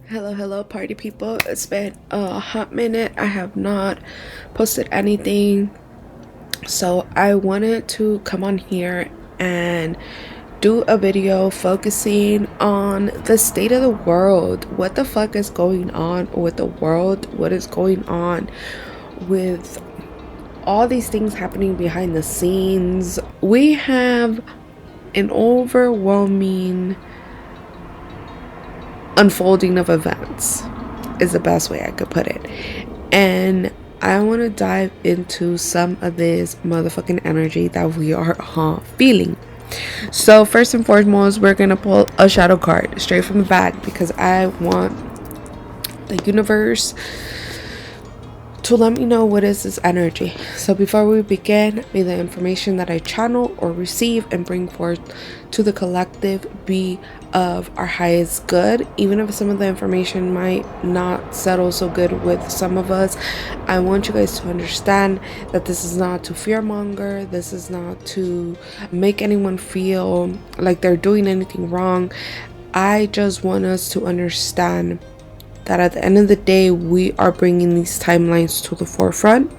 Hello, party people. It's been a hot minute. I have not posted anything. So I wanted to come on here and do a video focusing on the state of the world. What the fuck is going on with the world? What is going on with all these things happening behind the scenes? We have an overwhelming unfolding of events is the best way I could put it. And I want to dive into some of this motherfucking energy that we are feeling. So first and foremost, we're going to pull a shadow card straight from the back because I want the universe to let me know what is this energy. So before we begin, may the information that I channel or receive and bring forth to the collective be of our highest good. Even if some of the information might not settle so good with some of us, I want you guys to understand that this is not to fearmonger. This is not to make anyone feel like they're doing anything wrong. I just want us to understand that at the end of the day, we are bringing these timelines to the forefront.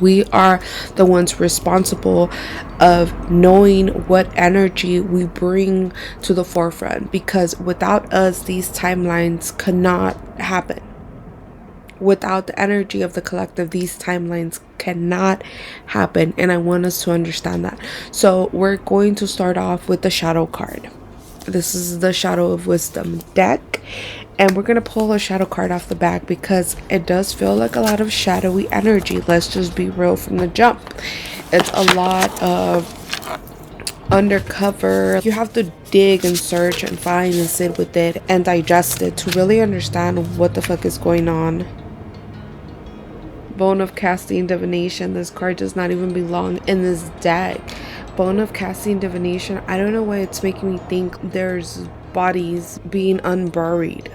We are the ones responsible of knowing what energy we bring to the forefront, because without us, these timelines cannot happen. Without the energy of the collective, these timelines cannot happen, and I want us to understand that. So we're going to start off with the shadow card. This is the Shadow of Wisdom deck, and we're gonna pull a shadow card off the back because it does feel like a lot of shadowy energy. Let's just be real from the jump. It's a lot of undercover. You have to dig and search and find and sit with it and digest it to really understand what the fuck is going on. Bone of Casting Divination. This card does not even belong in this deck. Bone of Casting Divination, I don't know why it's making me think there's bodies being unburied.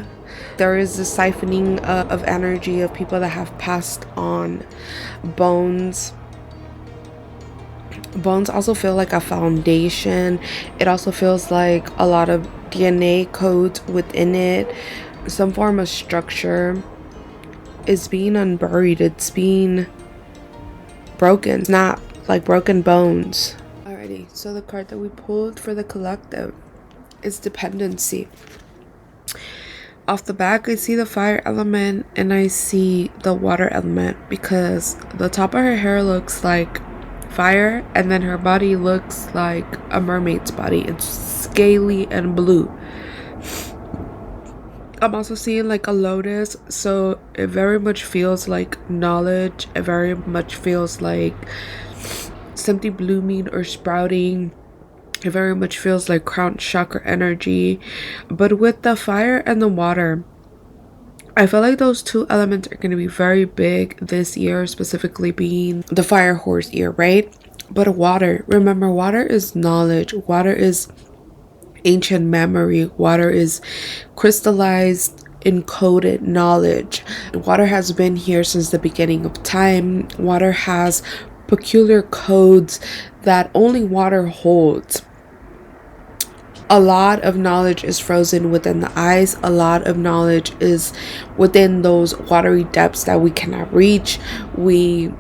There is a siphoning of energy of people that have passed on. Bones also feel like a foundation. It also feels like a lot of DNA codes within it. Some form of structure is being unburied. It's being broken, snapped, like broken bones. Alrighty, so the card that we pulled for the collective is Dependency. Off the back, I see the fire element and I see the water element because the top of her hair looks like fire and then her body looks like a mermaid's body. It's scaly and blue. I'm also seeing like a lotus, so it very much feels like knowledge. It very much feels like something blooming or sprouting. It very much feels like crown chakra energy. But with the fire and the water, I feel like those two elements are going to be very big this year, specifically being the fire horse year, right? But water, remember, water is knowledge. Water is ancient memory. Water is crystallized, encoded knowledge. Water has been here since the beginning of time. Water has peculiar codes that only water holds. A lot of knowledge is frozen within the ice. A lot of knowledge is within those watery depths that we cannot reach. We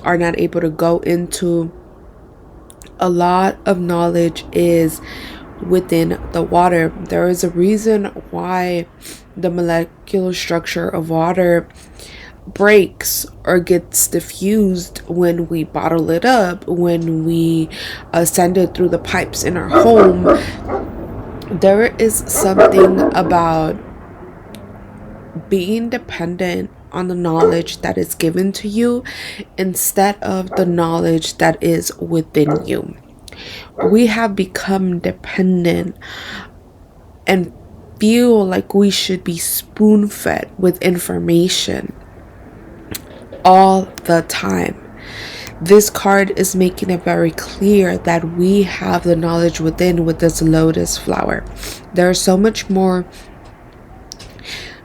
are not able to go into. A lot of knowledge is within the water. There is a reason why the molecular structure of water breaks or gets diffused when we bottle it up, when we send it through the pipes in our home. There is something about being dependent on the knowledge that is given to you instead of the knowledge that is within you. We have become dependent and feel like we should be spoon-fed with information all the time. This card is making it very clear that we have the knowledge within with this lotus flower. There's so much more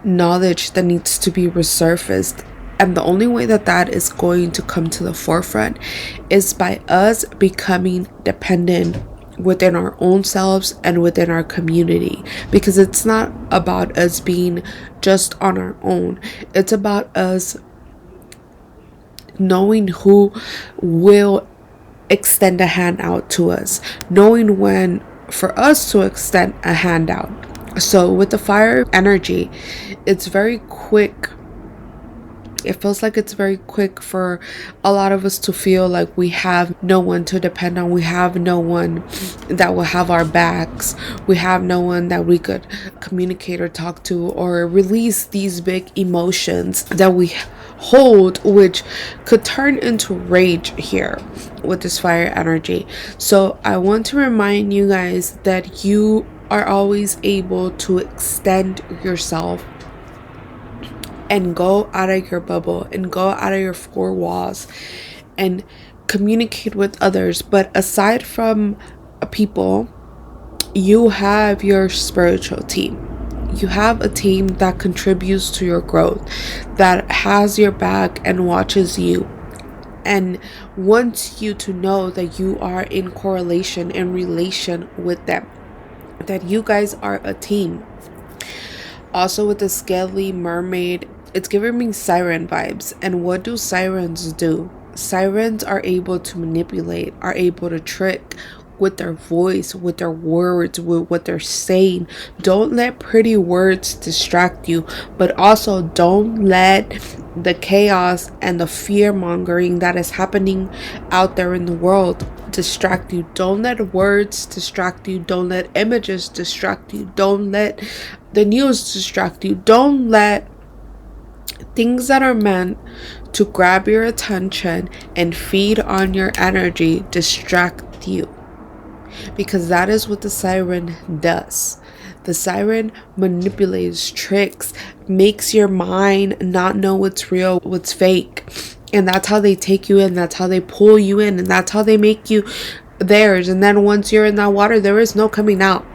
knowledge that needs to be resurfaced, and the only way that that is going to come to the forefront is by us becoming dependent within our own selves and within our community, because it's not about us being just on our own. It's about us knowing who will extend a hand out to us, knowing when for us to extend a hand out. So with the fire energy, it's very quick. It feels like it's very quick for a lot of us to feel like we have no one to depend on. We have no one that will have our backs. We have no one that we could communicate or talk to or release these big emotions that we hold, which could turn into rage here with this fire energy. So I want to remind you guys that you are always able to extend yourself and go out of your bubble and go out of your four walls and communicate with others. But aside from people, you have your spiritual team. You have a team that contributes to your growth, that has your back and watches you and wants you to know that you are in correlation and relation with them, that you guys are a team. Also with the scaly mermaid, it's giving me siren vibes. And what do sirens do? Sirens are able to manipulate, are able to trick with their voice, with their words, with what they're saying. Don't let pretty words distract you, but also don't let the chaos and the fear mongering that is happening out there in the world distract you. Don't let words distract you. Don't let images distract you. Don't let the news distract you. Don't let things that are meant to grab your attention and feed on your energy distract you, because that is what the siren does. The siren manipulates, tricks, makes your mind not know what's real, what's fake. And that's how they take you in. That's how they pull you in. And that's how they make you theirs. And then once you're in that water, there is no coming out.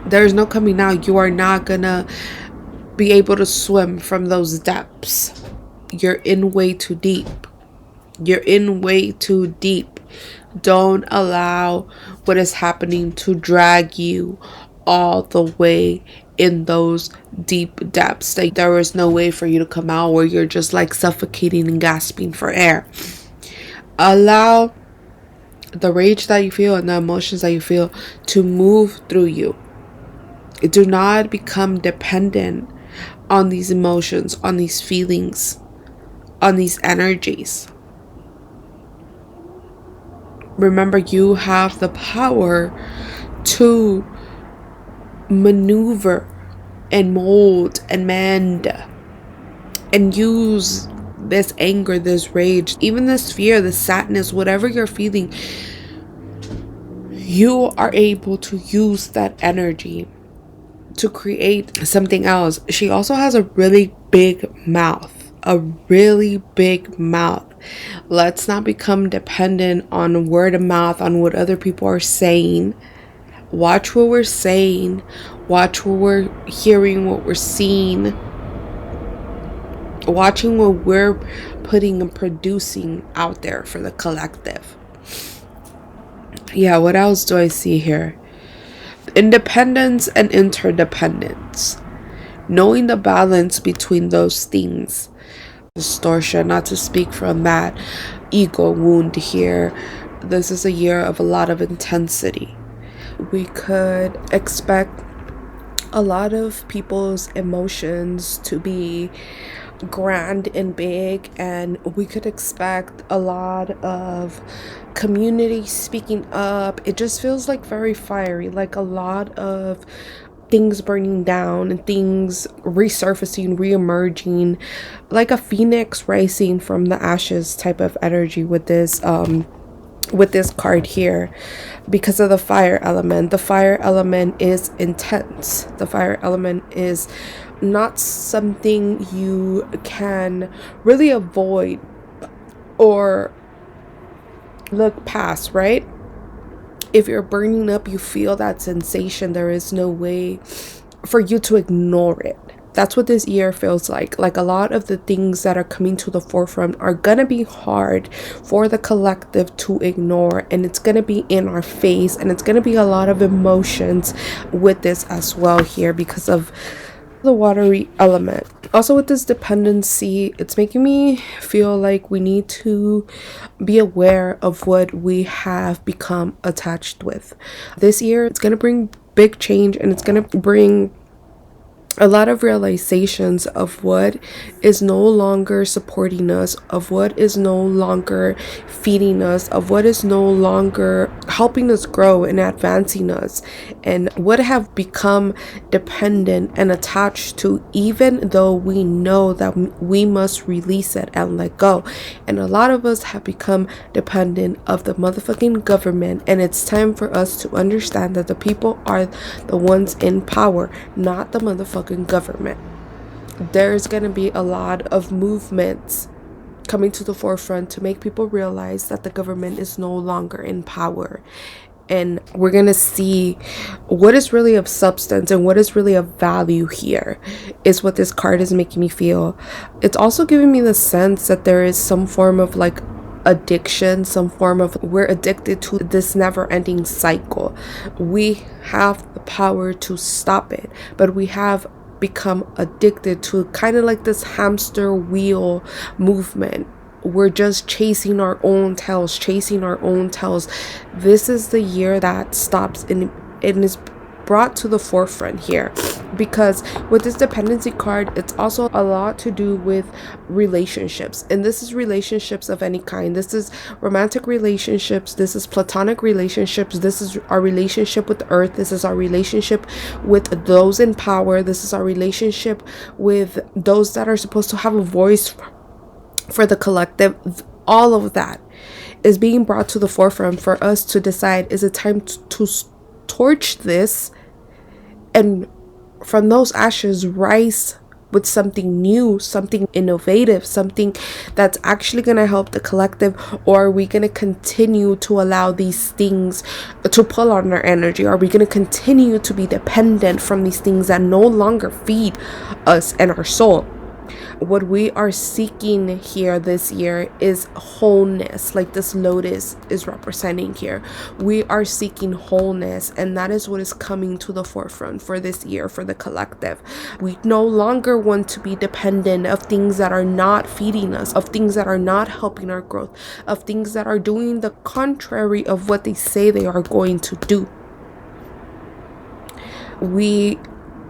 There is no coming out. You are not gonna be able to swim from those depths. You're in way too deep. You're in way too deep. Don't allow what is happening to drag you all the way in those deep depths. Like there is no way for you to come out, where you're just like suffocating and gasping for air. Allow the rage that you feel and the emotions that you feel to move through you. Do not become dependent on these emotions, on these feelings, on these energies. Remember, you have the power to maneuver and mold and mend and use this anger, this rage, even this fear, this sadness, whatever you're feeling. You are able to use that energy to create something else. She also has a really big mouth, a really big mouth. Let's not become dependent on word of mouth, on what other people are saying. Watch what we're saying. Watch what we're hearing, what we're seeing. Watching what we're putting and producing out there for the collective. Yeah, what else do I see here? Independence and interdependence. Knowing the balance between those things. Distortion, not to speak from that ego wound here. This is a year of a lot of intensity. We could expect a lot of people's emotions to be grand and big, and we could expect a lot of community speaking up. It just feels like very fiery, like a lot of things burning down and things resurfacing, reemerging, like a phoenix rising from the ashes type of energy with this card here, because of the fire element. The fire element is intense. The fire element is not something you can really avoid or look past, right? If you're burning up, you feel that sensation. There is no way for you to ignore it. That's what this year feels like. Like, a lot of the things that are coming to the forefront are gonna be hard for the collective to ignore, and it's gonna be in our face, and it's gonna be a lot of emotions with this as well here because of the watery element. Also, with this dependency, it's making me feel like we need to be aware of what we have become attached with. This year, it's gonna bring big change, and it's gonna bring a lot of realizations of what is no longer supporting us, of what is no longer feeding us, of what is no longer helping us grow and advancing us, and what have become dependent and attached to, even though we know that we must release it and let go. And a lot of us have become dependent of the motherfucking government, and it's time for us to understand that the people are the ones in power, not the motherfucking government. There's gonna be a lot of movements coming to the forefront to make people realize that the government is no longer in power, and we're gonna see what is really of substance and what is really of value here, is what this card is making me feel. It's also giving me the sense that there is some form of like addiction, some form of, we're addicted to this never-ending cycle. We have the power to stop it, but we have become addicted to kind of like this hamster wheel movement. We're just chasing our own tails. This is the year that stops, and it is brought to the forefront here, because with this dependency card, it's also a lot to do with relationships, and this is relationships of any kind. This is romantic relationships, this is platonic relationships, this is our relationship with the earth, this is our relationship with those in power, this is our relationship with those that are supposed to have a voice for the collective. All of that is being brought to the forefront for us to decide, is it time to torch this, and from those ashes rise with something new, something innovative, something that's actually going to help the collective? Or are we going to continue to allow these things to pull on our energy? Are we going to continue to be dependent from these things that no longer feed us and our soul? What we are seeking here this year is wholeness, like this lotus is representing here. We are seeking wholeness, and that is what is coming to the forefront for this year for the collective. We no longer want to be dependent of things that are not feeding us, of things that are not helping our growth, of things that are doing the contrary of what they say they are going to do. We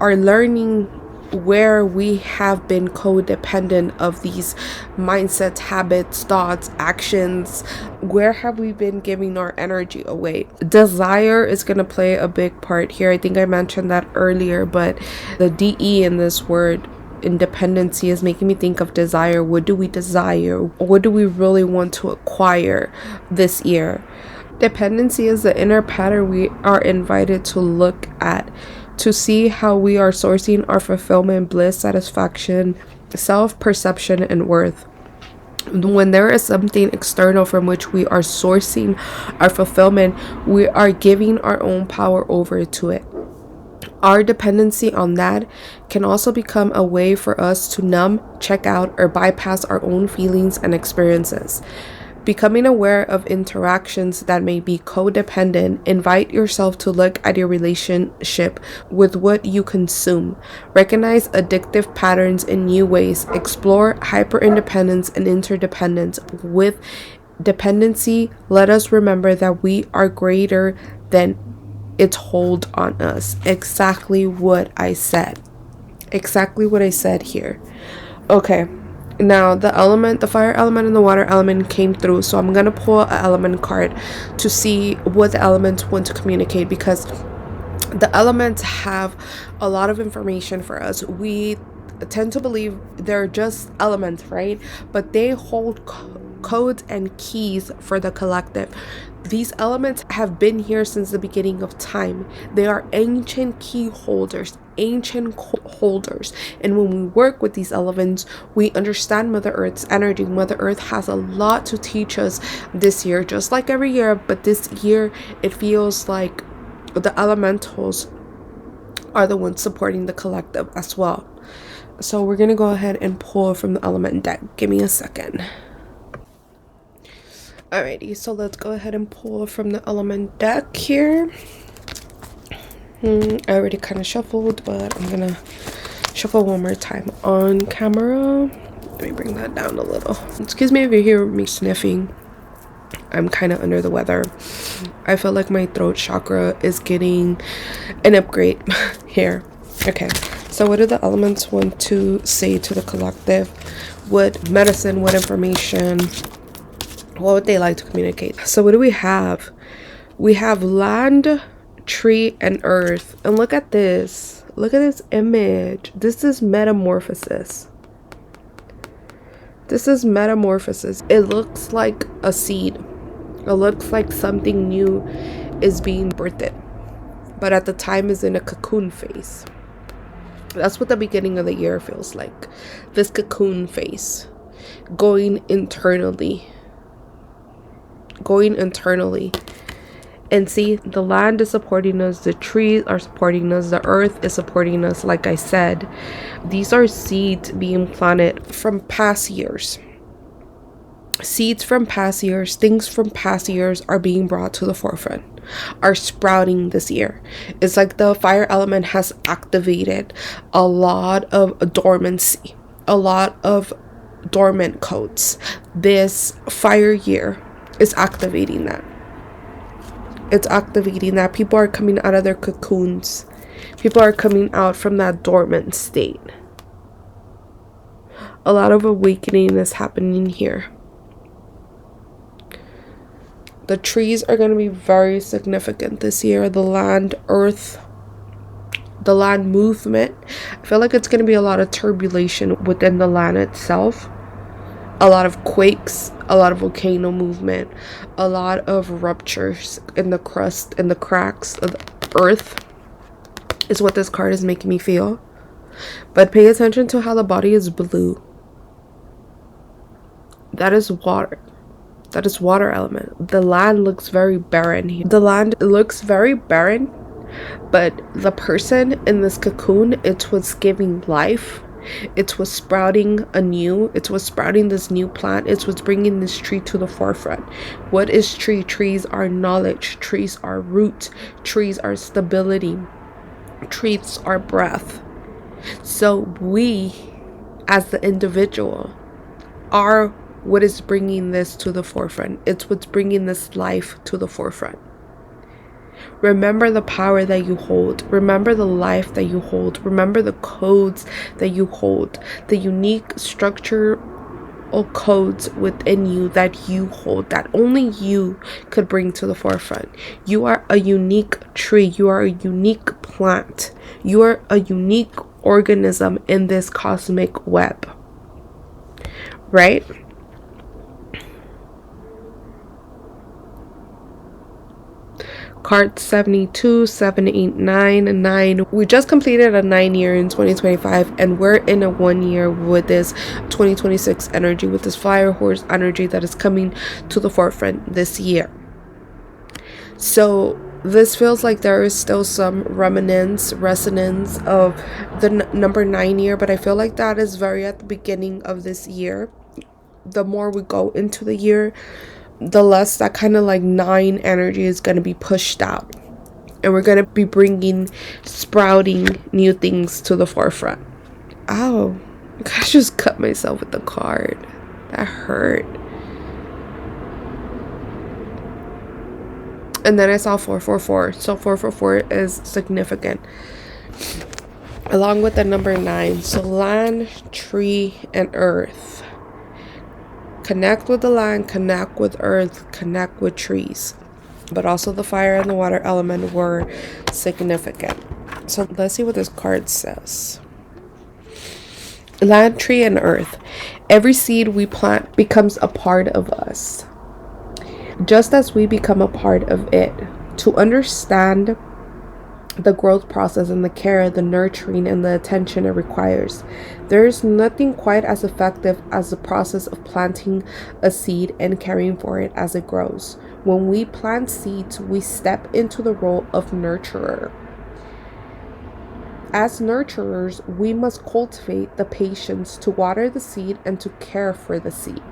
are learning where we have been codependent of these mindsets, habits, thoughts, actions. Where have we been giving our energy away? Desire is going to play a big part here. I think I mentioned that earlier, but the DE in this word, independency, is making me think of desire. What do we desire? What do we really want to acquire this year? Dependency is the inner pattern we are invited to look at, to see how we are sourcing our fulfillment, bliss, satisfaction, self-perception, and worth. When there is something external from which we are sourcing our fulfillment, we are giving our own power over to it. Our dependency on that can also become a way for us to numb, check out, or bypass our own feelings and experiences. Becoming aware of interactions that may be codependent, invite yourself to look at your relationship with what you consume. Recognize addictive patterns in new ways. Explore hyper-independence and interdependence. With dependency, let us remember that we are greater than its hold on us. Exactly what I said. Exactly what I said here. Okay. Now, the fire element and the water element came through, so I'm going to pull an element card to see what the elements want to communicate, because the elements have a lot of information for us. We tend to believe they're just elements, right? But they hold codes and keys for the collective. These elements have been here since the beginning of time. They are ancient key holders, ancient holders. And when we work with these elements, we understand Mother Earth's energy. Mother Earth has a lot to teach us this year, just like every year. But this year, it feels like the elementals are the ones supporting the collective as well. So we're going to go ahead and pull from the element deck. Give me a second. Alrighty, so let's go ahead and pull from the element deck here. I already kind of shuffled, but I'm gonna shuffle one more time on camera. Let me bring that down a little. Excuse me if you hear me sniffing. I'm kind of under the weather. I feel like my throat chakra is getting an upgrade here. Okay, so what do the elements want to say to the collective? What medicine, what information, what would they like to communicate? So what do we have? We have land, tree, and earth. And look at this. Look at this image. This is metamorphosis. This is metamorphosis. It looks like a seed. It looks like something new is being birthed, but at the time is in a cocoon phase. That's what the beginning of the year feels like. This cocoon phase. Going internally. And see, the land is supporting us, the trees are supporting us, the earth is supporting us. Like I said, these are seeds being planted from past years. Seeds from past years, things from past years are being brought to the forefront, are sprouting this year. It's like the fire element has activated a lot of dormancy, a lot of dormant codes. This fire year is activating that. It's activating that. People are coming out of their cocoons. People are coming out from that dormant state. A lot of awakening is happening here. The trees are going to be very significant this year. The land, earth, the land movement. I feel like it's going to be a lot of turbulation within the land itself. A lot of quakes, a lot of volcano movement, a lot of ruptures in the crust and the cracks of the earth is what this card is making me feel. But pay attention to how the body is blue. That is water. That is water element. The land looks very barren here. The land looks very barren, but the person in this cocoon, it was giving life. It was sprouting anew. It was sprouting this new plant. It was bringing this tree to the forefront. What is tree? Trees are knowledge. Trees are root. Trees are stability. Trees are breath. So we, as the individual, are what is bringing this to the forefront. It's what's bringing this life to the forefront. Remember the power that you hold. Remember the life that you hold. Remember the codes that you hold. The unique structural codes within you that you hold, that only you could bring to the forefront. You are a unique tree. You are a unique plant. You are a unique organism in this cosmic web. Right? Card 72, 789, 9. We just completed a 9 year in 2025, and we're in a 1 year with this 2026 energy, with this fire horse energy that is coming to the forefront this year. So this feels like there is still some resonance of the number 9 year, but I feel like that is very at the beginning of this year. The more we go into the year, the less that kind of like 9 energy is going to be pushed out, and we're going to be bringing sprouting new things to the forefront. Ow, I just cut myself with the card. That hurt. And then I saw 444. So 444 is significant, along with the number 9. So land, tree, and earth. Connect with the land, connect with earth, connect with trees. But also the fire and the water element were significant. So let's see what this card says. Land, tree, and earth. Every seed we plant becomes a part of us, just as we become a part of it. To understand the growth process and the care, the nurturing, and the attention it requires, there is nothing quite as effective as the process of planting a seed and caring for it as it grows. When we plant seeds, we step into the role of nurturer. As nurturers, we must cultivate the patience to water the seed and to care for the seed.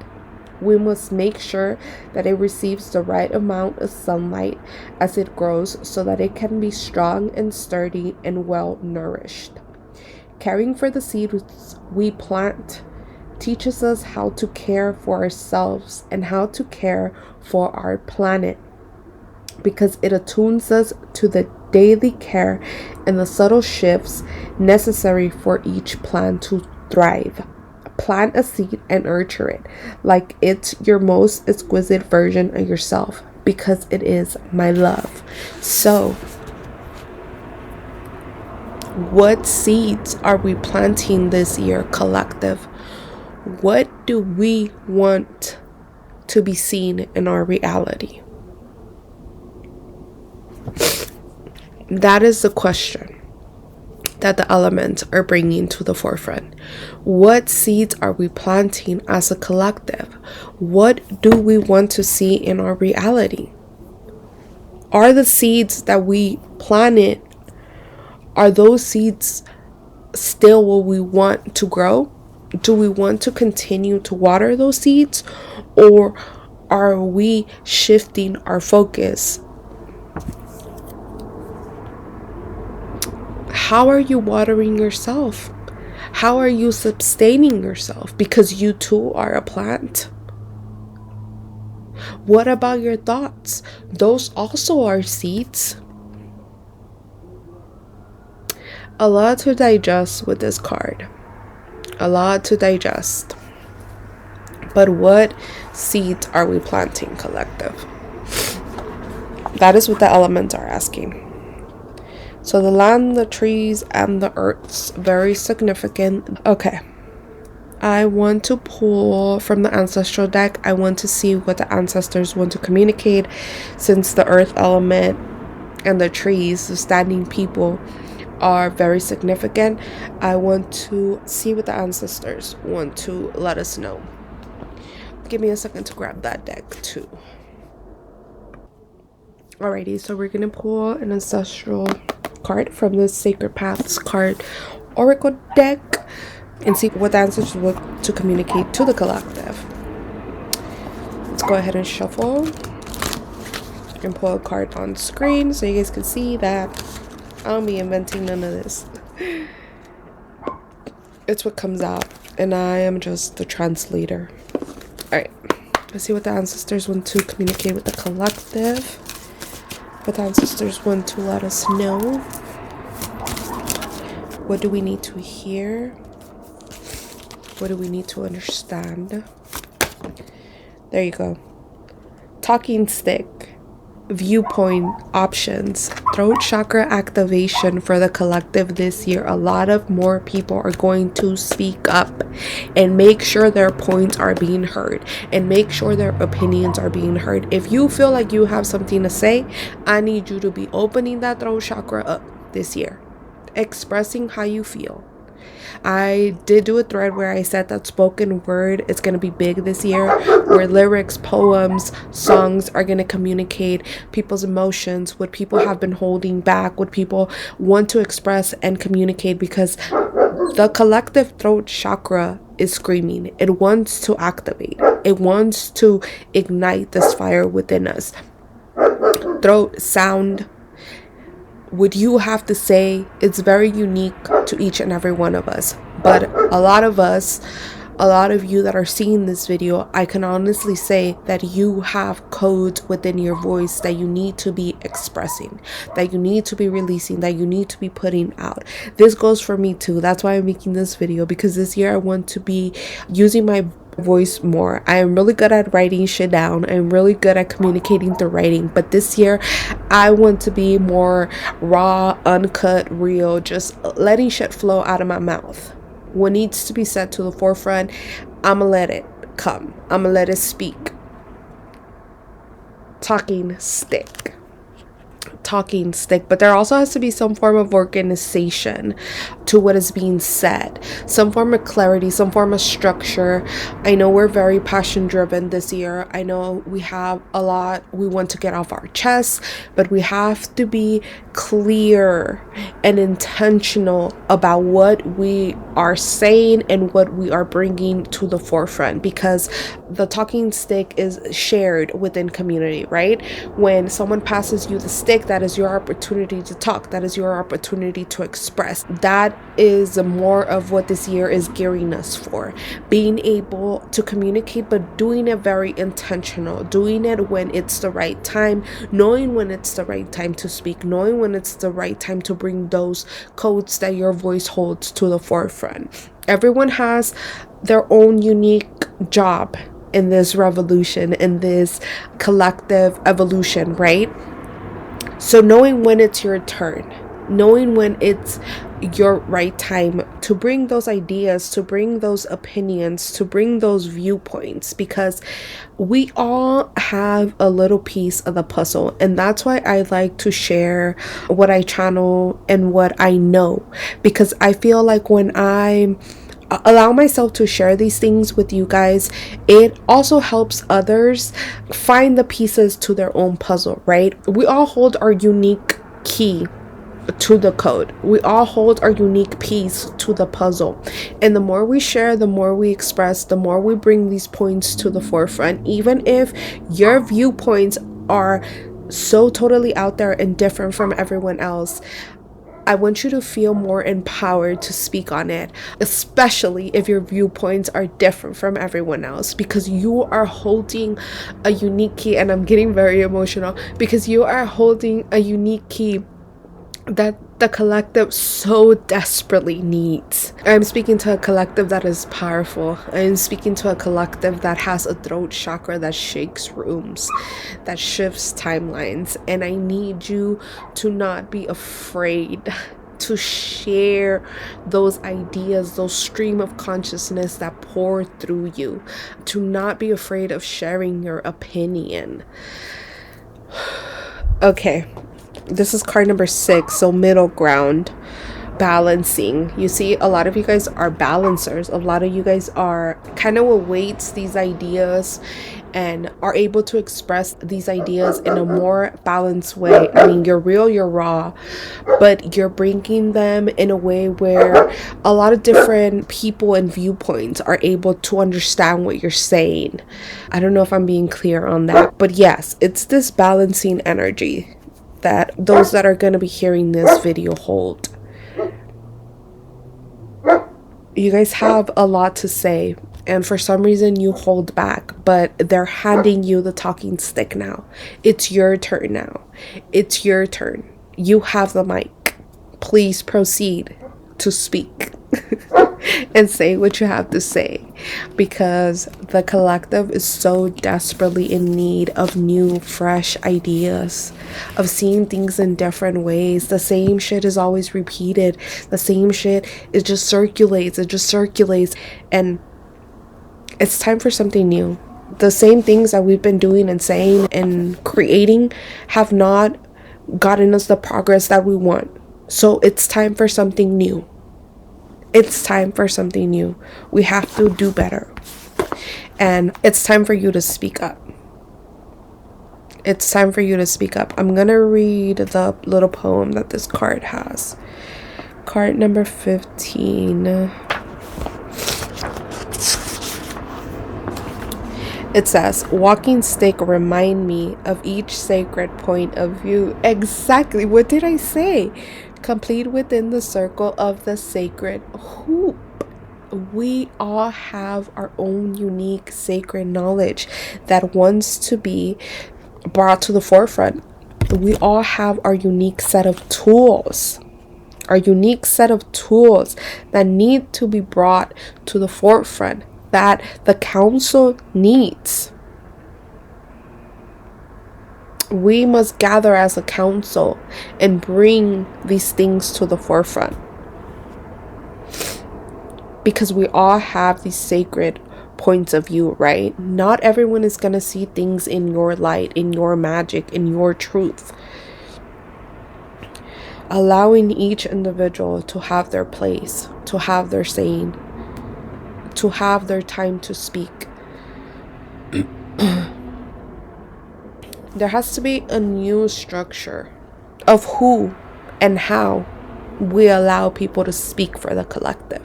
We must make sure that it receives the right amount of sunlight as it grows so that it can be strong and sturdy and well nourished. Caring for the seeds we plant teaches us how to care for ourselves and how to care for our planet, because it attunes us to the daily care and the subtle shifts necessary for each plant to thrive. Plant a seed and nurture it like it's your most exquisite version of yourself, because it is, my love. So, what seeds are we planting this year, collective? What do we want to be seen in our reality? That is the question that the elements are bringing to the forefront. What seeds are we planting as a collective? What do we want to see in our reality? Are the seeds that we planted, are those seeds still what we want to grow? Do we want to continue to water those seeds? Or are we shifting our focus? How are you watering yourself? How are you sustaining yourself? Because you too are a plant. What about your thoughts? Those also are seeds. A lot to digest with this card. A lot to digest. But what seeds are we planting, collective? That is what the elements are asking. So the land, the trees, and the earth's very significant. Okay. I want to pull from the Ancestral deck. I want to see what the ancestors want to communicate, since the earth element and the trees, the standing people, are very significant. I want to see what the ancestors want to let us know. Give me a second to grab that deck too. Alrighty, so we're gonna pull an ancestral card from the Sacred Paths card oracle deck and see what the ancestors want to communicate to the collective. Let's go ahead and shuffle and pull a card on screen so you guys can see that I don't be inventing none of this. It's what comes out, and I am just the translator. Alright, let's see what the ancestors want to communicate with the collective. What the ancestors want to let us know. What do we need to hear? What do we need to understand? There you go. Talking stick. Viewpoint options. Throat chakra activation for the collective this year. A lot of more people are going to speak up and make sure their points are being heard and make sure their opinions are being heard. If you feel like you have something to say, I need you to be opening that throat chakra up this year, expressing how you feel. I did do a thread where I said that spoken word is going to be big this year, where lyrics, poems, songs are going to communicate people's emotions, what people have been holding back, what people want to express and communicate, because the collective throat chakra is screaming. It wants to activate. It wants to ignite this fire within us. Throat sound, what you have to say, it's very unique to each and every one of us. But a lot of you that are seeing this video, I can honestly say that you have codes within your voice that you need to be expressing, that you need to be releasing, that you need to be putting out. This goes for me too. That's why I'm making this video, because this year I want to be using my voice more. I am really good at writing shit down. I'm really good at communicating through writing, but this year I want to be more raw, uncut, real, just letting shit flow out of my mouth. What needs to be said to the forefront, I'ma let it come. I'ma let it speak. Talking stick. talking stick, but there also has to be some form of organization to what is being said, some form of clarity, some form of structure. I know we're very passion driven this year. I know we have a lot we want to get off our chests, but we have to be clear and intentional about what we are saying and what we are bringing to the forefront, because the talking stick is shared within community, right? When someone passes you the stick, that is your opportunity to talk, that is your opportunity to express. That is more of what this year is gearing us for, being able to communicate, but doing it very intentional, doing it when it's the right time, knowing when it's the right time to speak, knowing when it's the right time to bring those codes that your voice holds to the forefront. Everyone has their own unique job in this revolution, in this collective evolution, right? So knowing when it's your turn, knowing when it's your right time to bring those ideas, to bring those opinions, to bring those viewpoints, because we all have a little piece of the puzzle. And that's why I like to share what I channel and what I know, because I feel like when I allow myself to share these things with you guys, it also helps others find the pieces to their own puzzle, right? We all hold our unique key to the code. We all hold our unique piece to the puzzle. And the more we share, the more we express, the more we bring these points to the forefront. Even if your viewpoints are so totally out there and different from everyone else, I want you to feel more empowered to speak on it, especially if your viewpoints are different from everyone else, because you are holding a unique key. And I'm getting very emotional because you are holding a unique key that the collective so desperately needs. I'm speaking to a collective that is powerful. I'm speaking to a collective that has a throat chakra that shakes rooms, that shifts timelines. And I need you to not be afraid to share those ideas, those stream of consciousness that pour through you, to not be afraid of sharing your opinion. Okay. This is card number 6, so middle ground, balancing. You see, a lot of you guys are balancers. A lot of you guys are kind of awaits these ideas and are able to express these ideas in a more balanced way. I mean, you're real, you're raw, but you're bringing them in a way where a lot of different people and viewpoints are able to understand what you're saying. I don't know if I'm being clear on that, but yes, it's this balancing energy that those that are going to be hearing this video hold. You guys have a lot to say, and for some reason you hold back, but they're handing you the talking stick now. It's your turn now. It's your turn. You have the mic. Please proceed to speak and say what you have to say, because the collective is so desperately in need of new, fresh ideas, of seeing things in different ways. The same shit is always repeated. The same shit, it just circulates. And it's time for something new. The same things that we've been doing and saying and creating have not gotten us the progress that we want. So it's time for something new. It's time for something new. We have to do better. And it's time for you to speak up. It's time for you to speak up. I'm going to read the little poem that this card has. Card number 15. It says, walking stick remind me of each sacred point of view. Exactly. What did I say? Complete within the circle of the sacred hoop. We all have our own unique sacred knowledge that wants to be brought to the forefront. We all have our unique set of tools. Our unique set of tools that need to be brought to the forefront, that the council needs. We must gather as a council and bring these things to the forefront, because we all have these sacred points of view, right? Not everyone is going to see things in your light, in your magic, in your truth. allowing each individual to have their place, to have their saying, to have their time to speak. There has to be a new structure of who and how we allow people to speak for the collective.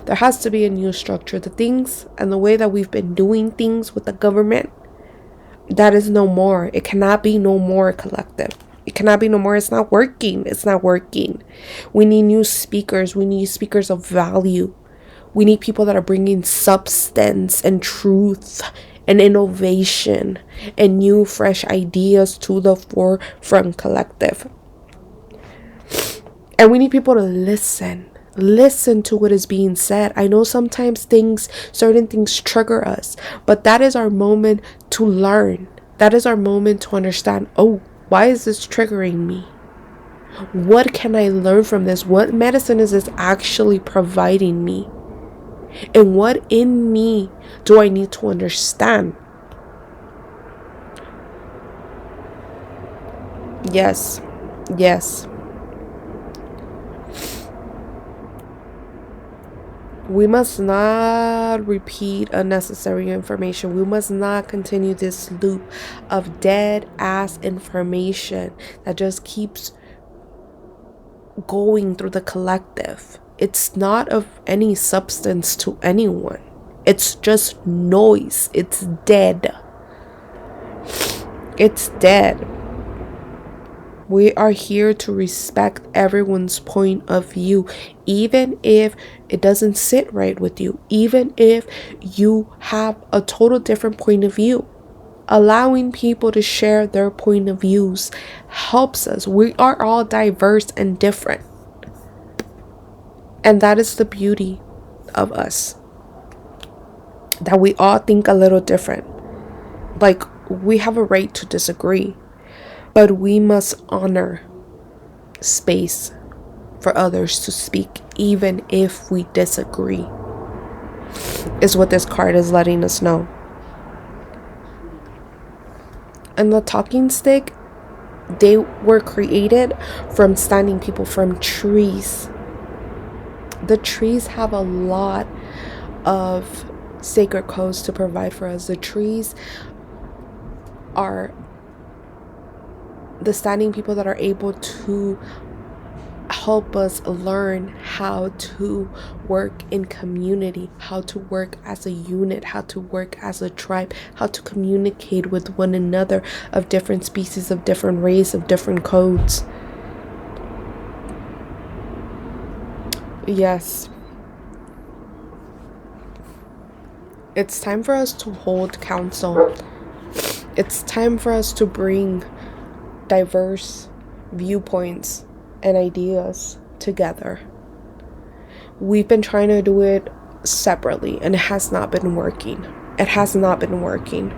There has to be a new structure. The things and the way that we've been doing things with the government, that is no more. It cannot be no more, collective. It cannot be no more. It's not working. It's not working. We need new speakers. We need speakers of value. We need people that are bringing substance and truth and innovation and new, fresh ideas to the forefront, collective. And we need people to listen to what is being said. I know sometimes certain things trigger us, but that is our moment to learn. That is our moment to understand, oh, why is this triggering me? What can I learn from this? What medicine is this actually providing me? And what in me do I need to understand? Yes. We must not repeat unnecessary information. We must not continue this loop of dead ass information that just keeps going through the collective. It's not of any substance to anyone. It's just noise. It's dead. It's dead. We are here to respect everyone's point of view, even if it doesn't sit right with you, even if you have a total different point of view. Allowing people to share their point of views helps us. We are all diverse and different. And that is the beauty of us. That we all think a little different. Like, we have a right to disagree. But we must honor space for others to speak, even if we disagree, is what this card is letting us know. And the talking stick, they were created from standing people, from trees. The trees have a lot of sacred codes to provide for us. The trees are the standing people that are able to help us learn how to work in community, how to work as a unit, how to work as a tribe, how to communicate with one another of different species, of different race, of different codes. Yes. It's time for us to hold council. It's time for us to bring diverse viewpoints and ideas together. We've been trying to do it separately and it has not been working. It has not been working.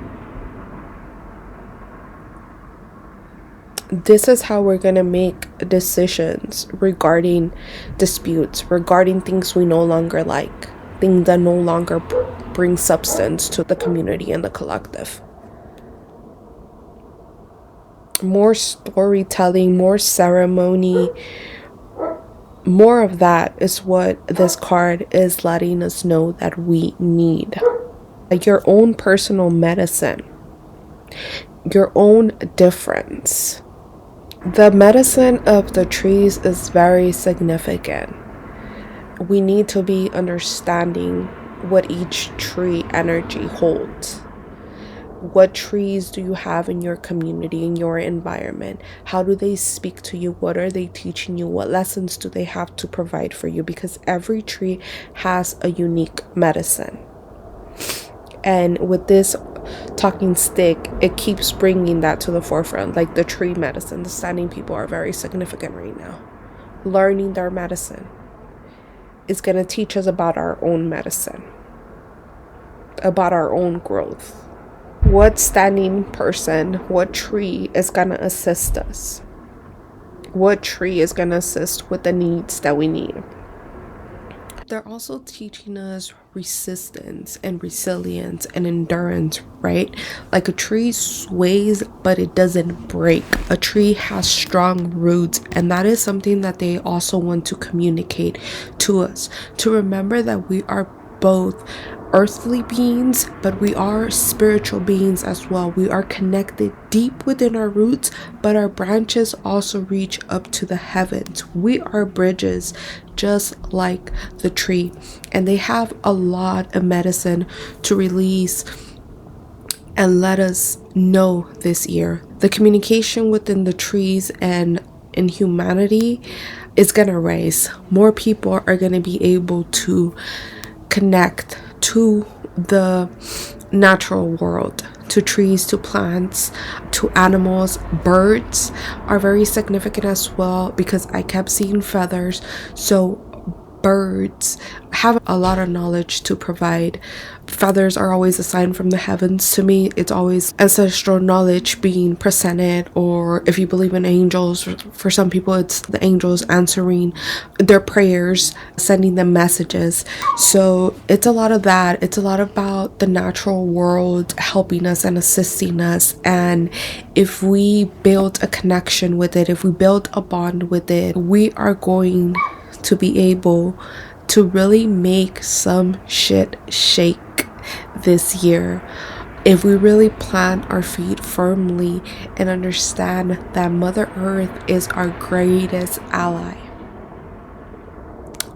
This is how we're going to make decisions regarding disputes, regarding things we no longer like, things that no longer bring substance to the community and the collective. More storytelling, more ceremony, more of that is what this card is letting us know that we need. Your own personal medicine, your own difference. The medicine of the trees is very significant. We need to be understanding what each tree energy holds. What trees do you have in your community, in your environment? How do they speak to you? What are they teaching you? What lessons do they have to provide for you? Because every tree has a unique medicine. And with this talking stick, it keeps bringing that to the forefront. Like the tree medicine, the standing people are very significant right now. Learning their medicine is going to teach us about our own medicine, about our own growth. What standing person, what tree is going to assist us? What tree is going to assist with the needs that we need? they're also teaching us resistance and resilience and endurance, right? Like a tree sways, but it doesn't break. A tree has strong roots, and that is something that they also want to communicate to us, to remember that we are both earthly beings, but we are spiritual beings as well. We are connected deep within our roots, but our branches also reach up to the heavens. We are bridges, just like the tree, and they have a lot of medicine to release and let us know this year. The communication within the trees and in humanity is going to rise. More people are going to be able to connect to the natural world, to trees, to plants, to animals. Birds are very significant as well, because I kept seeing feathers. So birds have a lot of knowledge to provide. Feathers are always a sign from the heavens. To me, it's always ancestral knowledge being presented, or if you believe in angels, for some people it's the angels answering their prayers, sending them messages. So it's a lot of that. It's a lot about the natural world helping us and assisting us. And if we build a connection with it, if we build a bond with it, we are going to be able to really make some shit shake this year, if we really plant our feet firmly and understand that Mother Earth is our greatest ally.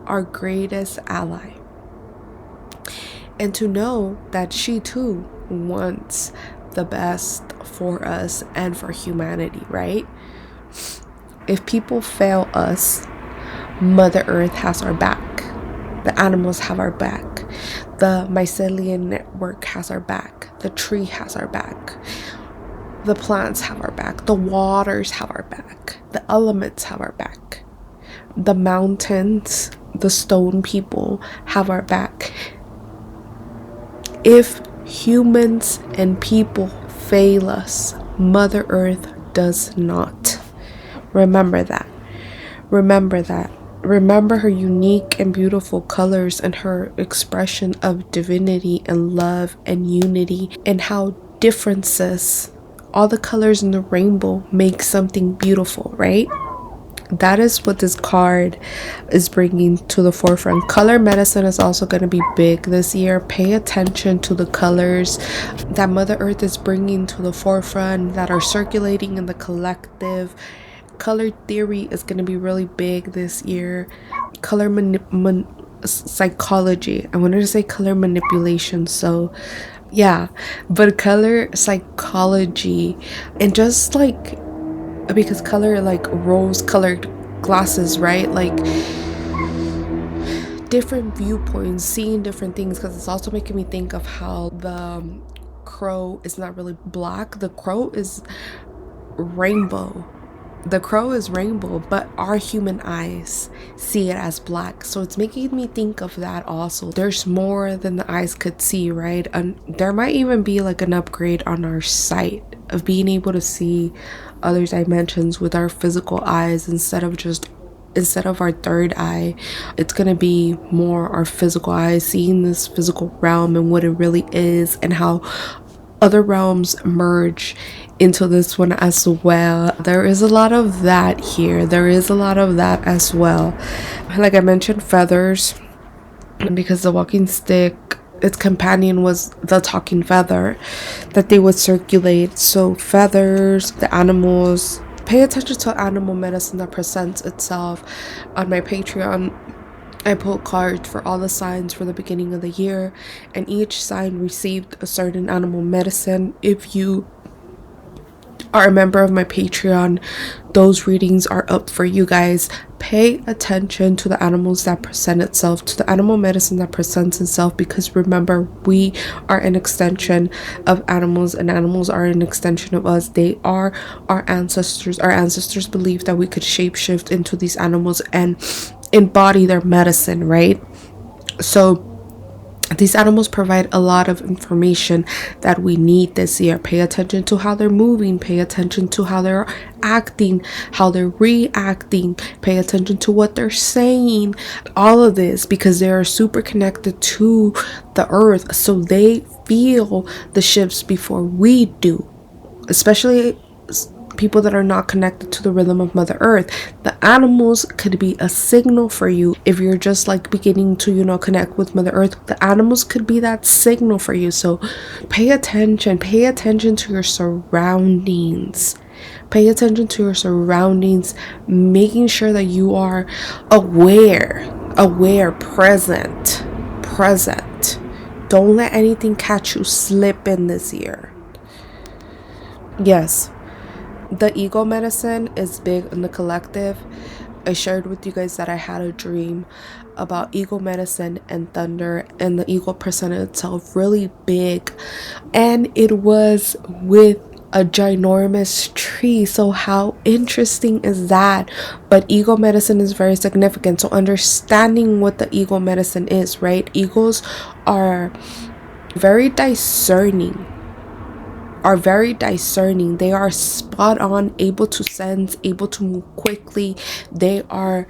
Our greatest ally. And to know that she too wants the best for us and for humanity, right? If people fail us, Mother Earth has our back. The animals have our back. The mycelial network has our back. The tree has our back. The plants have our back. The waters have our back. The elements have our back. The mountains, the stone people have our back. If humans and people fail us, Mother Earth does not. Remember that. Remember that. Remember her unique and beautiful colors and her expression of divinity and love and unity, and how differences, all the colors in the rainbow, make something beautiful, right? That is what this card is bringing to the forefront. Color medicine is also going to be big this year. Pay attention to the colors that Mother Earth is bringing to the forefront, that are circulating in the collective. Color theory is going to be really big this year. Color psychology. I wanted to say color manipulation, so yeah, but color psychology, and just like, because color, like rose colored glasses, right? Like different viewpoints, seeing different things, because it's also making me think of how the crow is not really black. The crow is rainbow. The crow is rainbow, but our human eyes see it as black. So it's making me think of that also. There's more than the eyes could see, right? And there might even be like an upgrade on our sight of being able to see other dimensions with our physical eyes instead of our third eye. It's gonna be more our physical eyes, seeing this physical realm and what it really is, and how other realms merge into this one as well. There is a lot of that here. There is a lot of that as well. Like I mentioned, feathers, because the walking stick, its companion was the talking feather that they would circulate. So feathers, the animals. Pay attention to animal medicine that presents itself. On my Patreon, I pulled cards for all the signs for the beginning of the year, and each sign received a certain animal medicine. If you are a member of my Patreon, those readings are up for you guys. Pay attention to the animals that present itself, to the animal medicine that presents itself, because remember, we are an extension of animals, and animals are an extension of us. They are our ancestors. Our ancestors believed that we could shapeshift into these animals and embody their medicine, right? So These animals provide a lot of information that we need this year. Pay attention to how they're moving. Pay attention to how they're acting, how they're reacting. Pay attention to what they're saying. All of this because they are super connected to the earth. So they feel the shifts before we do. Especially people that are not connected to the rhythm of Mother Earth. The animals could be a signal for you. If you're just like beginning to, connect with Mother Earth, the animals could be that signal for you. So pay attention to your surroundings. Pay attention to your surroundings, making sure that you are aware, present. Don't let anything catch you slipping this year. Yes, the ego medicine is big in the collective. I shared with you guys that I had a dream about ego medicine and thunder, and the ego presented itself really big, and it was with a ginormous tree. So how interesting is that? But ego medicine is very significant. So understanding what the ego medicine is, right? Egos are very discerning. They are spot on, able to sense, able to move quickly. They are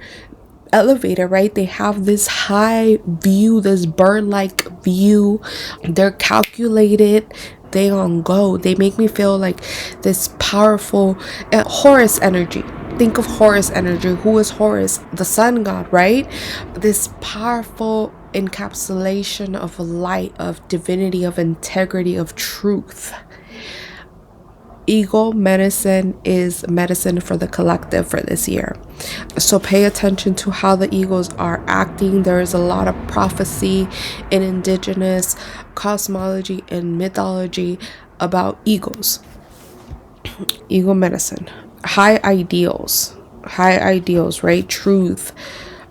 elevated, right? They have this high view, this bird-like view. They're calculated. They on go. They make me feel like this powerful Horus energy. Think of Horus energy. Who is Horus? The sun god, right? This powerful encapsulation of light, of divinity, of integrity, of truth. Ego medicine is medicine for the collective for this year. So pay attention to how the egos are acting. There is a lot of prophecy in indigenous cosmology and mythology about egos. Ego medicine. High ideals, right? Truth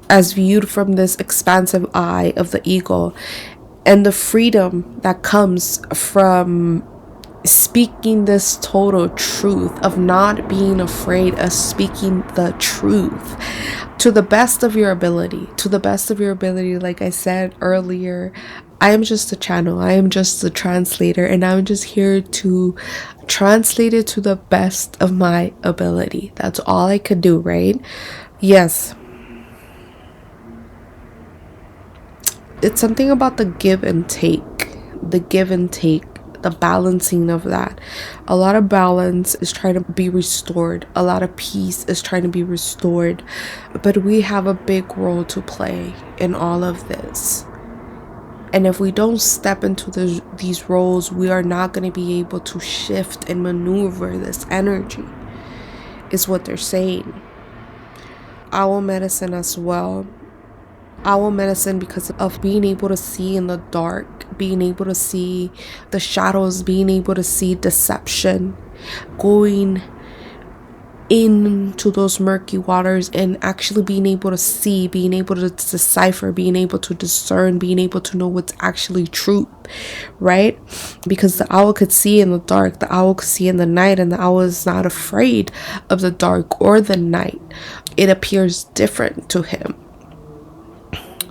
as viewed from this expansive eye of the ego, and the freedom that comes from speaking this total truth, of not being afraid of speaking the truth to the best of your ability. Like I said earlier, I am just a channel, I am just a translator, and I'm just here to translate it to the best of my ability. That's all I could do, right? Yes, it's something about the give and take, the balancing of that. A lot of balance is trying to be restored. A lot of peace is trying to be restored. But we have a big role to play in all of this. And if we don't step into these roles, we are not going to be able to shift and maneuver this energy, is what they're saying. Owl medicine as well. Owl medicine because of being able to see in the dark, being able to see the shadows, being able to see deception, going into those murky waters and actually being able to see, being able to decipher, being able to discern, being able to know what's actually truth, right? Because the owl could see in the dark, the owl could see in the night, and the owl is not afraid of the dark or the night. It appears different to him.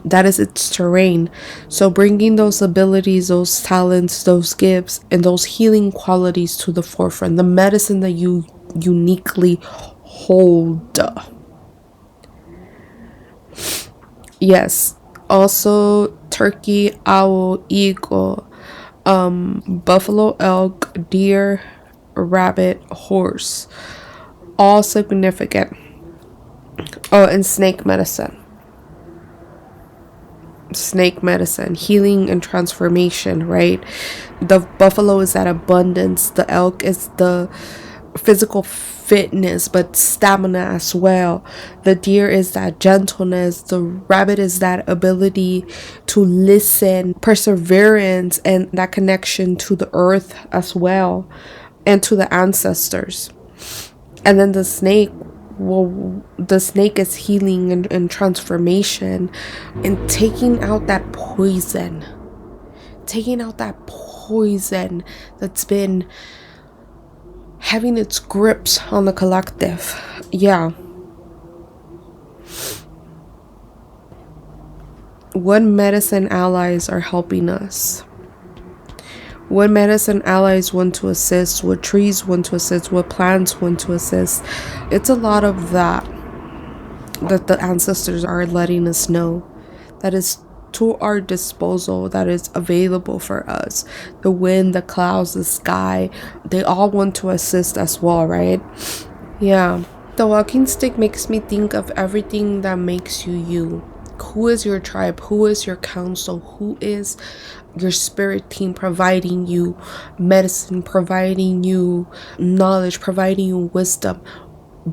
That is its terrain. So bringing those abilities, those talents, those gifts, and those healing qualities to the forefront, the medicine that you uniquely hold. Yes. Also, turkey, owl, eagle, buffalo, elk, deer, rabbit, horse. All significant. Oh, and snake medicine, healing and transformation, right? The buffalo is that abundance, the elk is the physical fitness but stamina as well, the deer is that gentleness, the rabbit is that ability to listen, perseverance, and that connection to the earth as well, and to the ancestors. And then the snake, well, the snake is healing and transformation, and taking out that poison that's been having its grips on the collective. What medicine allies are helping us? What medicine allies want to assist? What trees want to assist? What plants want to assist? It's a lot of that the ancestors are letting us know that is to our disposal, that is available for us. The wind, the clouds, the sky, they all want to assist as well, right? Yeah. The walking stick makes me think of everything that makes you you. Who is your tribe? Who is your council? Who is your spirit team providing you medicine, providing you knowledge, providing you wisdom?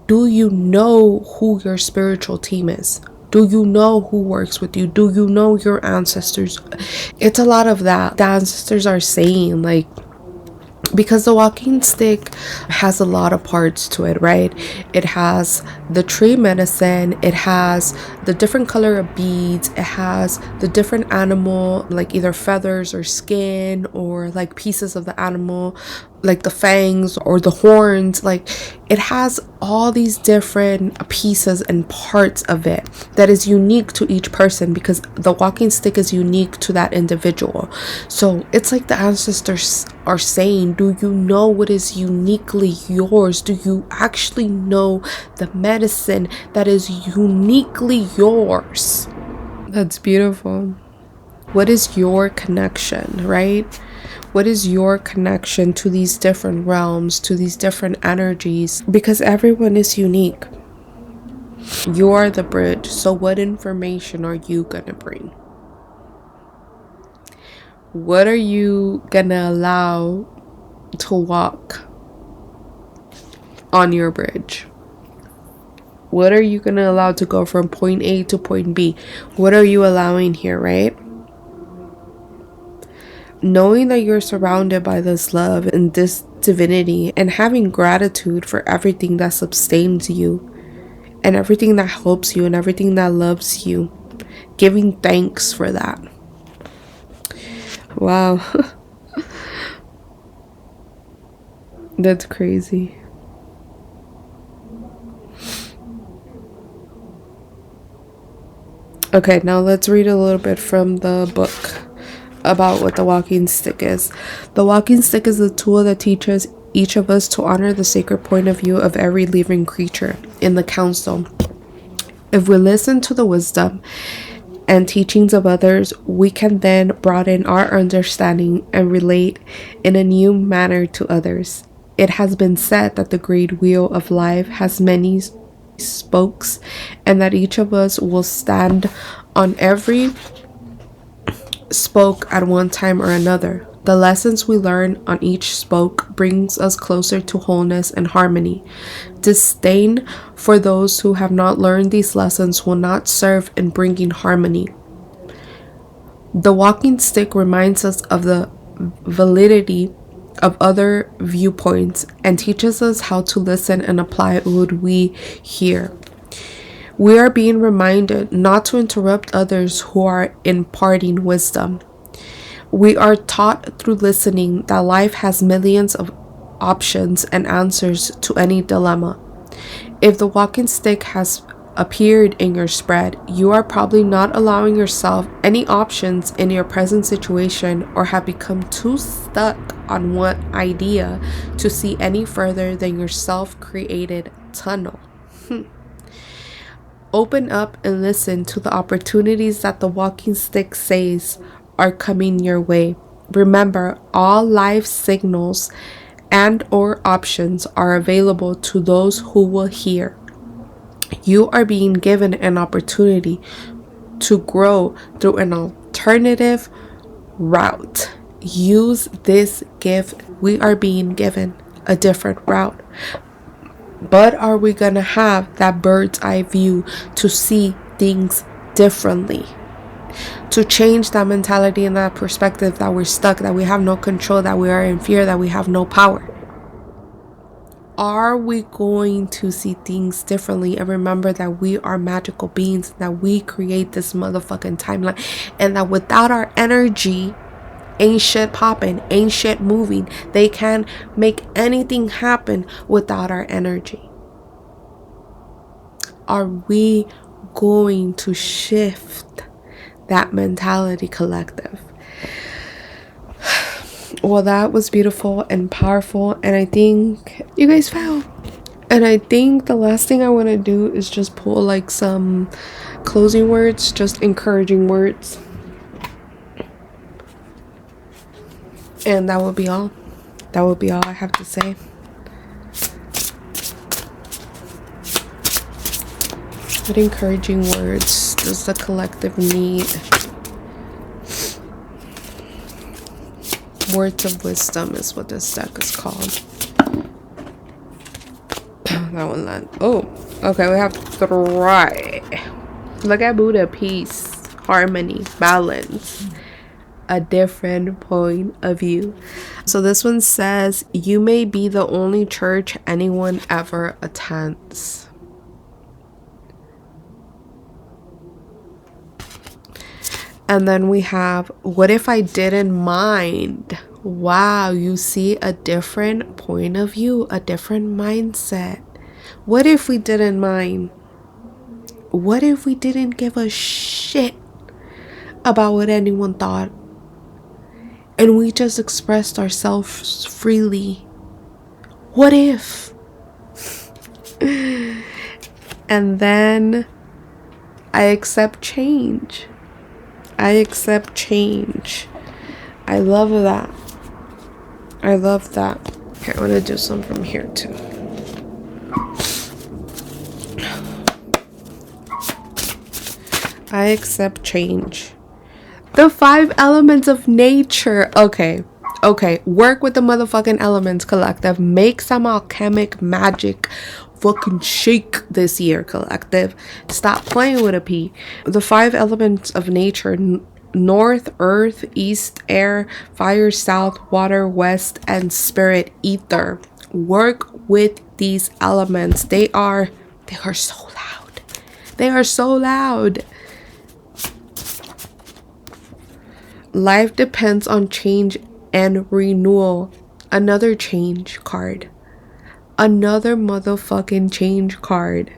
Do you know who your spiritual team is? Do you know who works with you? Do you know your ancestors? It's a lot of that. The ancestors are saying, like, because the walking stick has a lot of parts to it, right? It has the tree medicine, it has the different color of beads, it has the different animal, like either feathers or skin or like pieces of the animal, like the fangs or the horns. Like, it has all these different pieces and parts of it that is unique to each person, because the walking stick is unique to that individual. So it's like the ancestors are saying, do you know what is uniquely yours? Do you actually know the medicine that is uniquely yours? That's beautiful. What is your connection, right? What is your connection to these different realms, to these different energies? Because everyone is unique. You are the bridge. So what information are you gonna bring? What are you gonna allow to walk on your bridge? What are you gonna allow to go from point A to point B? What are you allowing here, right? Knowing that you're surrounded by this love and this divinity, and having gratitude for everything that sustains you and everything that helps you and everything that loves you, giving thanks for that. Wow. That's crazy. Okay, now let's read a little bit from the book about what the walking stick is. The walking stick is a tool that teaches each of us to honor the sacred point of view of every living creature in the council. If we listen to the wisdom and teachings of others, we can then broaden our understanding and relate in a new manner to others. It has been said that the great wheel of life has many spokes, and that each of us will stand on every spoke at one time or another. The lessons we learn on each spoke brings us closer to wholeness and harmony. Disdain for those who have not learned these lessons will not serve in bringing harmony. The walking stick reminds us of the validity of other viewpoints and teaches us how to listen and apply what we hear. We are being reminded not to interrupt others who are imparting wisdom. We are taught through listening that life has millions of options and answers to any dilemma. If the walking stick has appeared in your spread, you are probably not allowing yourself any options in your present situation, or have become too stuck on one idea to see any further than your self-created tunnel. Open up and listen to the opportunities that the walking stick says are coming your way. Remember, all life signals and or options are available to those who will hear. You are being given an opportunity to grow through an alternative route. Use this gift. We are being given a different route. But are we going to have that bird's eye view to see things differently? To change that mentality and that perspective that we're stuck, that we have no control, that we are in fear, that we have no power? Are we going to see things differently and remember that we are magical beings, that we create this motherfucking timeline, and that without our energy, ain't shit popping, ain't shit moving. They can't make anything happen without our energy. Are we going to shift that mentality, collective. Well, that was beautiful and powerful, and I think you guys fell. And I think the last thing I want to do is just pull like some closing words, just encouraging words. And that would be all. That would be all I have to say. What encouraging words does the collective need? Words of wisdom is what this deck is called. That one land. Oh, okay, we have 3. Look at Buddha. Peace, harmony, balance, a different point of view. So this one says, you may be the only church anyone ever attends. And then we have, what if I didn't mind? Wow, you see a different point of view, a different mindset. What if we didn't mind? What if we didn't give a shit about what anyone thought? And we just expressed ourselves freely. What if? And then I accept change. I accept change. I love that. I love that. Okay, I want to do some from here too. I accept change. The 5 elements of nature. Okay. Work with the motherfucking elements, collective. Make some alchemic magic. Fucking shake this year, collective. Stop playing with a P. The 5 elements of nature: north, earth; east, air; fire, south, water; west, and spirit, ether. Work with these elements. They are so loud. They are so loud. Life depends on change and renewal. Another change card. Another motherfucking change card.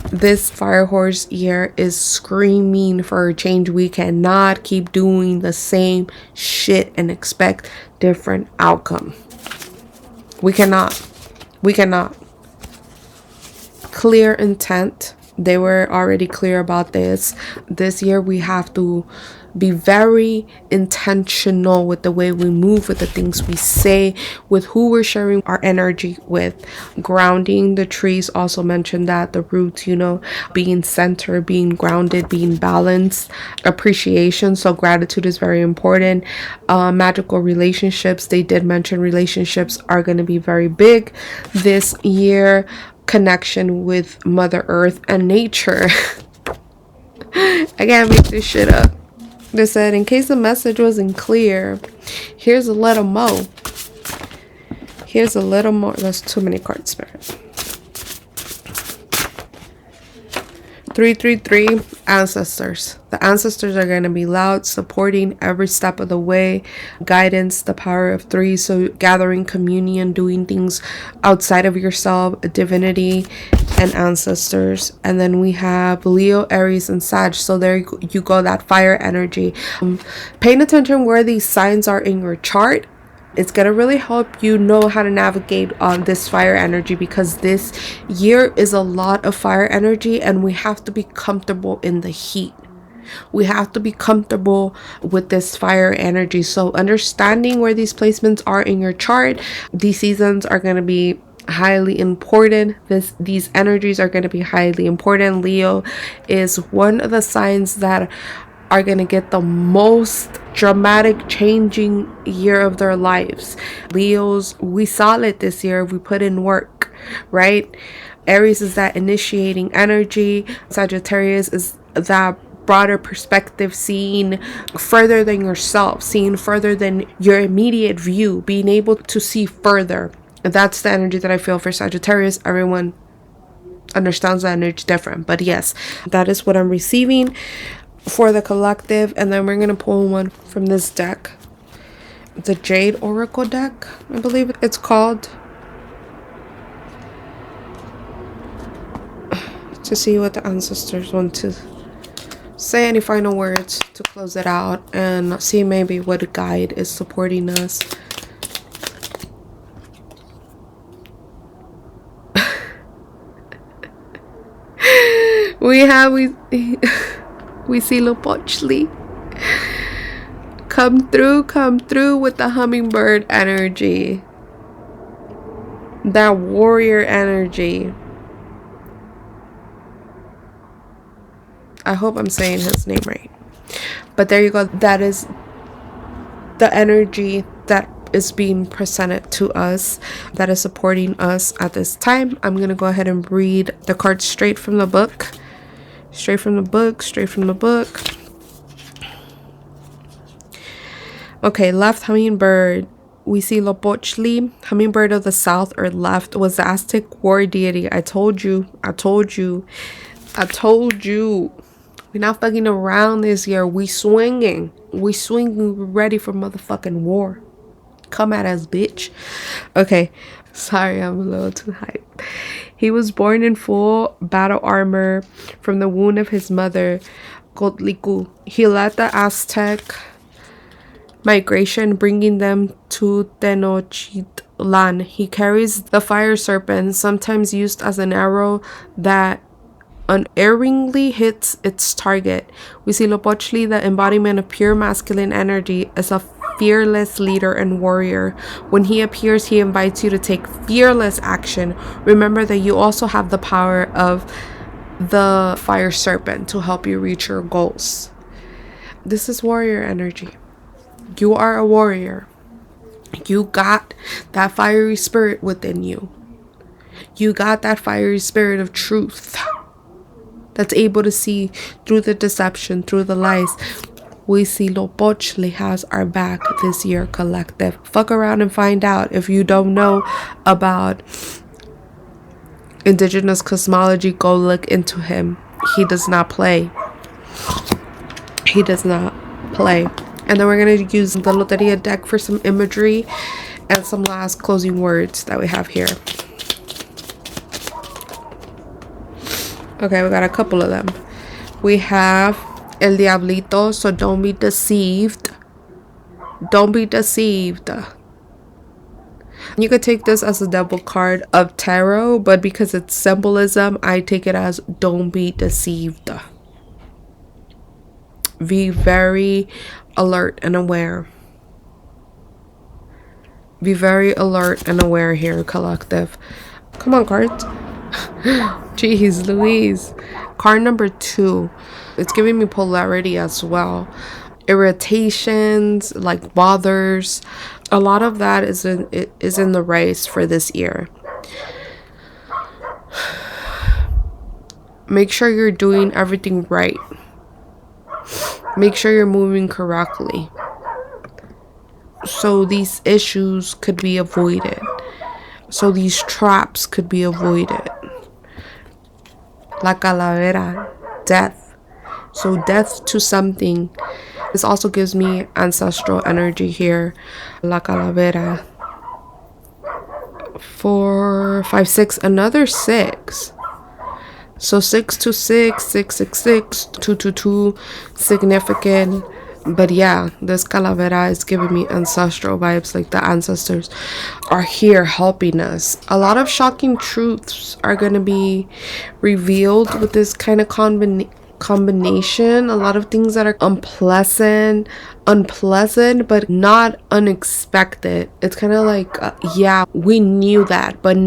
This fire horse year is screaming for a change. We cannot keep doing the same shit and expect different outcome. We cannot. Clear intent. They were already clear about this. This year we have to be very intentional with the way we move, with the things we say, with who we're sharing our energy with. Grounding. The trees also mentioned that, the roots, being centered, being grounded, being balanced. Appreciation. So gratitude is very important. Magical relationships. They did mention relationships are going to be very big this year. Connection with Mother Earth and nature. I can't make this shit up. They said, in case the message wasn't clear, here's a little more. Here's a little more. That's too many cards, Spirit. 333, ancestors. The ancestors are going to be loud, supporting every step of the way. Guidance, the power of 3. So gathering communion, doing things outside of yourself, divinity, and ancestors. And then we have Leo, Aries, and Sag. So there you go, that fire energy. Paying attention where these signs are in your chart. It's going to really help you know how to navigate on this fire energy, because this year is a lot of fire energy and we have to be comfortable in the heat. We have to be comfortable with this fire energy. So understanding where these placements are in your chart, these seasons are going to be highly important. These energies are going to be highly important. Leo is one of the signs that are going to get the most dramatic changing year of their lives. Leos, we solid this year. We put in work, right? Aries is that initiating energy. Sagittarius is that broader perspective, seeing further than yourself, seeing further than your immediate view, being able to see further. And that's the energy that I feel for Sagittarius. Everyone understands that energy different, but yes, that is what I'm receiving for the collective. And then we're going to pull one from this deck, the Jade Oracle deck, I believe it's called, to see what the ancestors want to say any final words to close it out and see maybe what guide is supporting us. We see Lopochli. Come through with the hummingbird energy. That warrior energy. I hope I'm saying his name right. But there you go. That is the energy that is being presented to us, that is supporting us at this time. I'm going to go ahead and read the cards straight from the book. Straight from the book. Okay, left hummingbird. We see Lopochli, hummingbird of the south or left, was the Aztec war deity. I told you. We're not fucking around this year. We swinging, ready for motherfucking war. Come at us, bitch. Okay, sorry, I'm a little too hyped. He was born in full battle armor from the wound of his mother, Gotliku. He led the Aztec migration, bringing them to Tenochtitlan. He carries the fire serpent, sometimes used as an arrow that unerringly hits its target. We see Lopochli, the embodiment of pure masculine energy, as a fearless leader and warrior. When he appears, he invites you to take fearless action. Remember that you also have the power of the fire serpent to help you reach your goals. This is warrior energy. You are a warrior. You got that fiery spirit within you. You got that fiery spirit of truth that's able to see through the deception, through the lies. We see Lopochli has our back this year, collective. Fuck around and find out. If you don't know about indigenous cosmology, go look into him. He does not play. He does not play. And then we're going to use the Loteria deck for some imagery and some last closing words that we have here. Okay, we got a couple of them. We have El Diablito, so don't be deceived. Don't be deceived. You could take this as a double card of tarot, but because it's symbolism, I take it as don't be deceived. Be very alert and aware. Be very alert and aware here, collective. Come on, cards. Jeez Louise. Card number 2. It's giving me polarity as well. Irritations, like bothers. A lot of that is in the race for this year. Make sure you're doing everything right. Make sure you're moving correctly, so these issues could be avoided. So these traps could be avoided. La calavera, death. So death to something. This also gives me ancestral energy here. La calavera. 4, 5, 6. Another 6. So 6 to 6, 6, 6, 6, 2, 2, 2. Significant. But yeah, this calavera is giving me ancestral vibes, like the ancestors are here helping us. A lot of shocking truths are going to be revealed with this kind of combination. A lot of things that are unpleasant, but not unexpected. It's kind of like, yeah, we knew that, but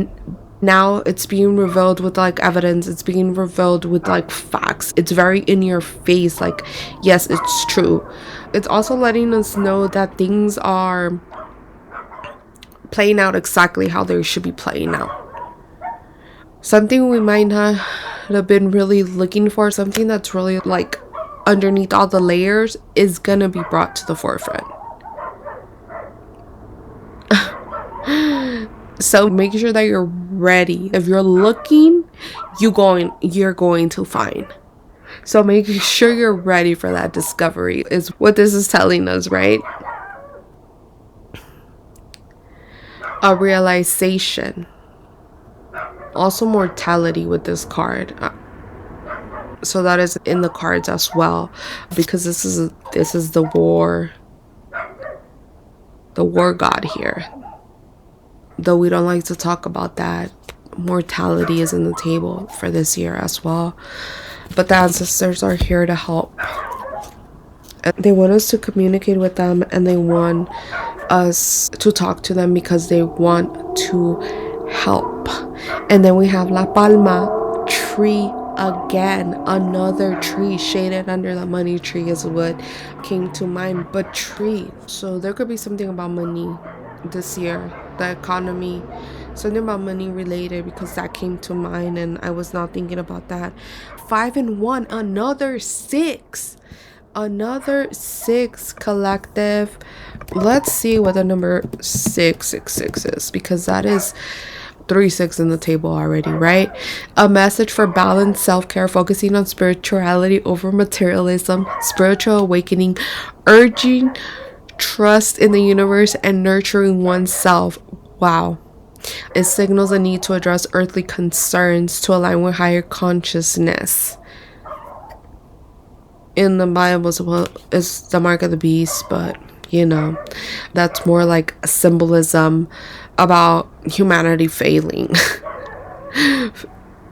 now it's being revealed with like evidence. It's being revealed with like facts. It's very in your face, like, yes, it's true. It's also letting us know that things are playing out exactly how they should be playing out. Something we might not have been really looking for, something that's really like underneath all the layers, is gonna be brought to the forefront. So make sure that you're ready. If you're looking, you're going to find. So make sure you're ready for that discovery is what this is telling us, right? A realization. Also mortality with this card. So that is in the cards as well, because this is the war god here. Though we don't like to talk about that, mortality is in the table for this year as well. But the ancestors are here to help. And they want us to communicate with them, and they want us to talk to them because they want to help. And then we have La Palma tree again. Another tree shaded under the money tree is what came to mind. But tree. So there could be something about money this year. The economy. Something about money related, because that came to mind and I was not thinking about that. 5 and 1. Another 6. Another 6 collective. Let's see what the number 666 is, because that is 3-6 in the table already, right? A message for balance, self-care, focusing on spirituality over materialism, spiritual awakening, urging trust in the universe, and nurturing oneself. Wow. It signals a need to address earthly concerns to align with higher consciousness. In the Bible, it's the mark of the beast, but you know, that's more like a symbolism about humanity failing.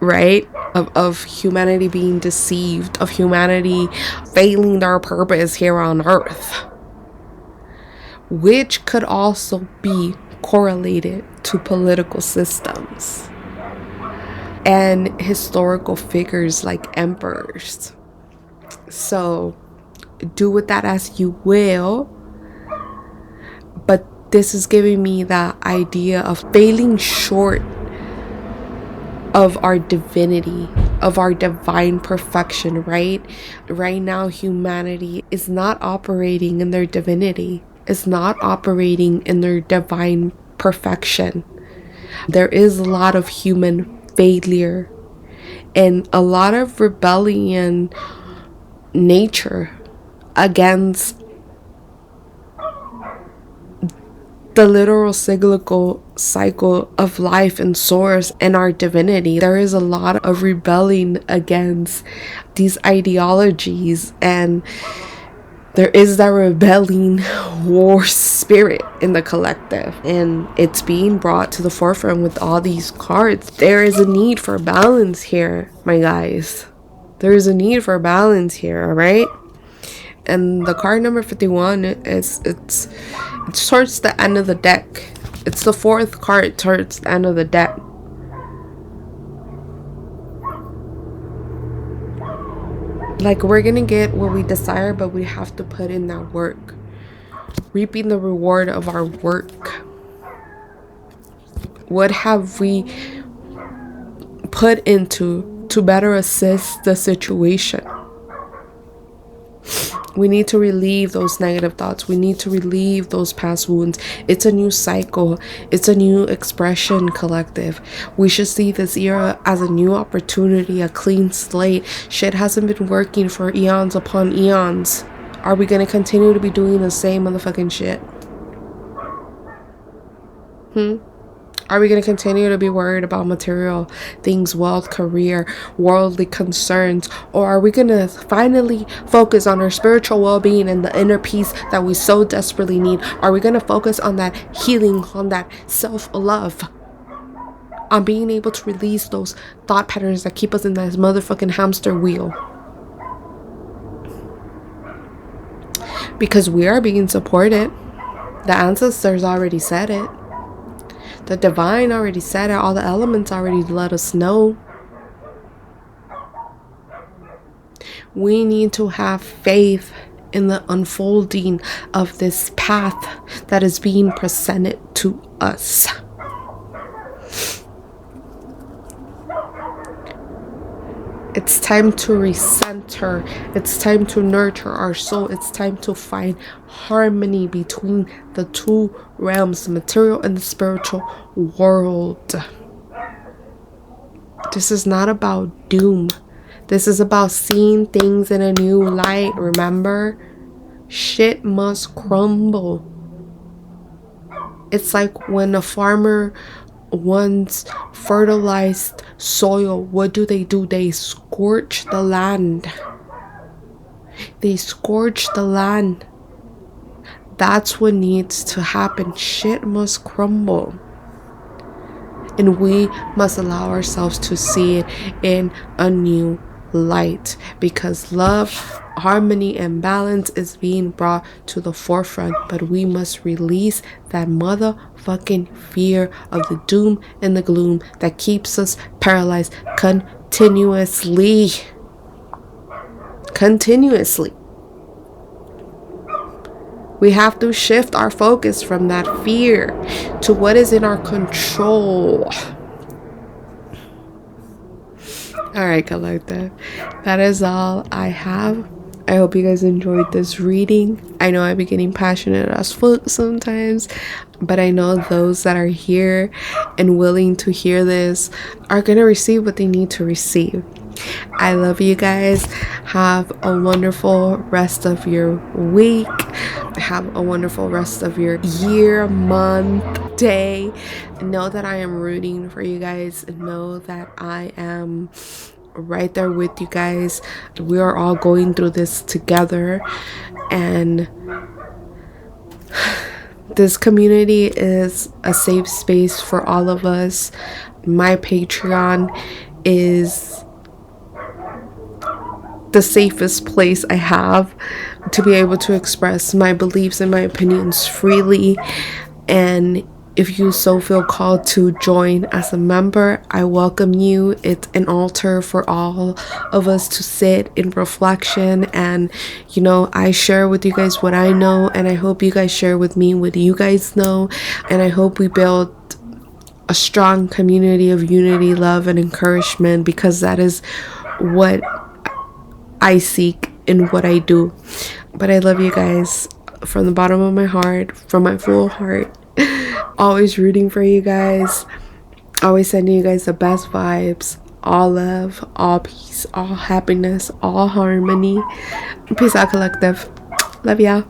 Right? Of humanity being deceived, of humanity failing their purpose here on earth, which could also be correlated to political systems and historical figures like emperors. So do with that as you will, but this is giving me the idea of failing short of our divinity, of our divine perfection, right? Right now, humanity is not operating in their divinity, is not operating in their divine perfection. There is a lot of human failure and a lot of rebellion nature against the literal cycle of life and source and our divinity. There is a lot of rebelling against these ideologies, and there is that rebelling war spirit in the collective, and it's being brought to the forefront with all these cards. There is a need for balance here, my guys. There is a need for balance here, all right? And the card number 51 it's towards the end of the deck. It's the 4th card towards the end of the deck. Like, we're gonna get what we desire, but we have to put in that work. Reaping the reward of our work. What have we put into to better assist the situation? We need to relieve those negative thoughts. We need to relieve those past wounds. It's a new cycle. It's a new expression collective. We should see this era as a new opportunity, a clean slate. Shit hasn't been working for eons upon eons. Are we going to continue to be doing the same motherfucking shit? Are we going to continue to be worried about material things, wealth, career, worldly concerns? Or are we going to finally focus on our spiritual well-being and the inner peace that we so desperately need? Are we going to focus on that healing, on that self-love? On being able to release those thought patterns that keep us in this motherfucking hamster wheel? Because we are being supported. The ancestors already said it. The divine already said it. All the elements already let us know. We need to have faith in the unfolding of this path that is being presented to us. It's time to recenter. It's time to nurture our soul. It's time to find harmony between the two realms, the material and the spiritual world. This is not about doom. This is about seeing things in a new light. Remember? Shit must crumble. It's like when a farmer once fertilized soil, what do? They scorch the land. They scorch the land. That's what needs to happen. Shit must crumble. And we must allow ourselves to see it in a new light, because love, harmony, and balance is being brought to the forefront. But we must release that motherfucking fear of the doom and the gloom that keeps us paralyzed continuously. We have to shift our focus from that fear to what is in our control. All right, collective. That is all I have. I hope you guys enjoyed this reading. I know I be getting passionate as fuck sometimes, but I know those that are here and willing to hear this are going to receive what they need to receive. I love you guys. Have a wonderful rest of your week. Have a wonderful rest of your year, month, day. Know that I am rooting for you guys. Know that I am right there with you guys. We are all going through this together, and this community is a safe space for all of us. My Patreon is the safest place I have to be able to express my beliefs and my opinions freely. And if you so feel called to join as a member, I welcome you. It's an altar for all of us to sit in reflection. And, you know, I share with you guys what I know, and I hope you guys share with me what you guys know. And I hope we build a strong community of unity, love, and encouragement, because that is what I seek in what I do. But I love you guys from the bottom of my heart, from my full heart. Always rooting for you guys. Always sending you guys the best vibes. All love, all peace, all happiness, all harmony. Peace out, collective. Love y'all.